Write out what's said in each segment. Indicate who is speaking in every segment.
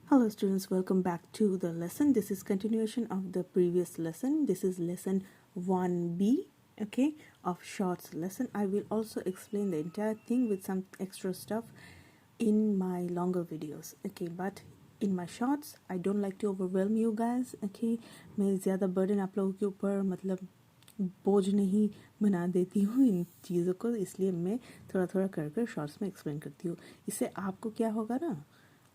Speaker 1: Hello students, welcome back to the lesson. This is continuation of the previous lesson. This is lesson 1B, okay, of shorts lesson. I will also explain the entire thing with some extra stuff in my longer videos, okay, but in my shorts I don't like to overwhelm you guys, okay. मैं ज़्यादा burden आप लोगों के ऊपर मतलब बोझ नहीं बना देती हूँ इन चीज़ों को, इसलिए मैं थोड़ा थोड़ा कर कर शॉर्ट्स में एक्सप्लेन करती हूँ. इससे आपको क्या होगा ना,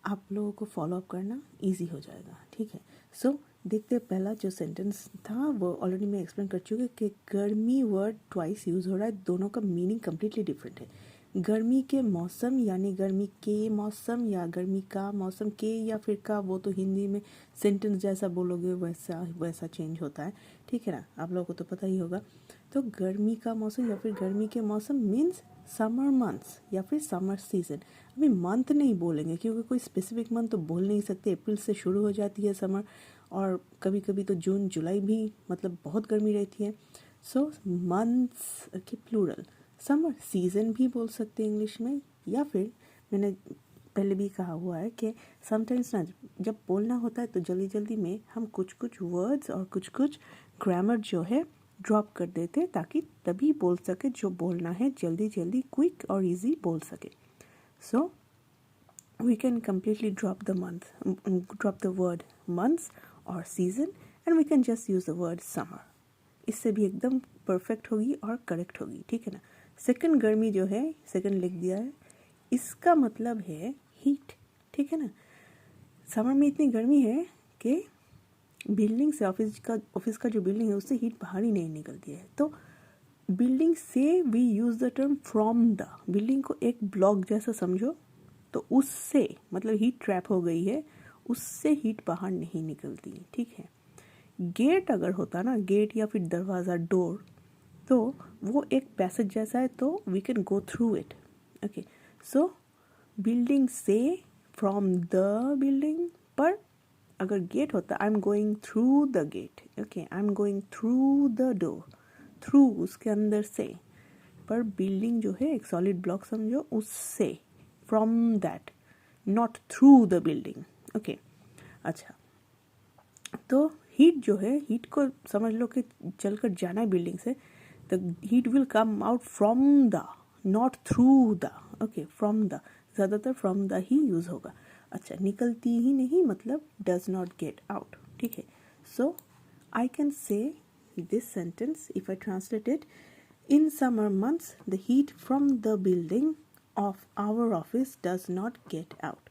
Speaker 1: आप लोगों को फॉलो अप करना इजी हो जाएगा, ठीक है. सो देखते हैं, पहला जो सेंटेंस था वो ऑलरेडी मैं एक्सप्लेन कर चुकी हूँ कि गर्मी वर्ड ट्वाइस यूज़ हो रहा है. दोनों का मीनिंग कम्प्लीटली डिफरेंट है. गर्मी के मौसम यानी गर्मी के मौसम या गर्मी का मौसम के या फिर का, वो तो हिंदी में सेंटेंस जैसा बोलोगे वैसा वैसा चेंज होता है, ठीक है ना, आप लोगों को तो पता ही होगा. तो गर्मी का मौसम या फिर गर्मी के मौसम मीन्स समर मंथ्स या फिर समर सीजन. अभी मंथ नहीं बोलेंगे क्योंकि कोई स्पेसिफिक मंथ तो बोल नहीं सकते. अप्रैल से शुरू हो जाती है समर, और कभी कभी तो जून जुलाई भी मतलब बहुत गर्मी रहती है. सो मंथ्स के प्लूरल. समर सीजन भी बोल सकते हैं इंग्लिश में, या फिर मैंने पहले भी कहा हुआ है कि समटाइम्स ना जब बोलना होता है तो जल्दी जल्दी में हम कुछ कुछ वर्ड्स और कुछ कुछ ग्रामर जो है ड्रॉप कर देते हैं ताकि तभी बोल सके जो बोलना है, जल्दी जल्दी क्विक और इजी बोल सके. सो we can completely drop the word months or season and we can just use the word summer. इससे भी एकदम परफेक्ट होगी और करेक्ट होगी, ठीक है ना. सेकंड गर्मी जो है, सेकंड लिख दिया है, इसका मतलब है हीट, ठीक है ना. समर में इतनी गर्मी है कि बिल्डिंग से ऑफिस का जो बिल्डिंग है उससे हीट बाहर ही नहीं निकलती है. तो बिल्डिंग से we use the term from the. Building को एक ब्लॉक जैसा समझो, तो उससे मतलब हीट ट्रैप हो गई है, उससे हीट बाहर नहीं निकलती, ठीक है. गेट अगर होता ना, गेट या फिर दरवाज़ा, डोर, तो वो एक पैसेज जैसा है, तो we can go through it, okay. So building से फ्रॉम द बिल्डिंग, पर अगर गेट होता I am going through the gate, okay, I am going through the door, through उसके अंदर से, पर बिल्डिंग जो है एक सॉलिड ब्लॉक समझो, उससे, from that, not through the building, okay. अच्छा, तो हीट जो है, हीट को समझ लो कि चलकर जाना है बिल्डिंग से, the heat will come out from the, not through the, okay, from the. ज़्यादातर फ्रॉम द ही यूज़ होगा. अच्छा, निकलती ही नहीं मतलब डज नॉट गेट आउट, ठीक है. So I can say this sentence if I translate it. In summer months, the heat from the building of our office does not get out.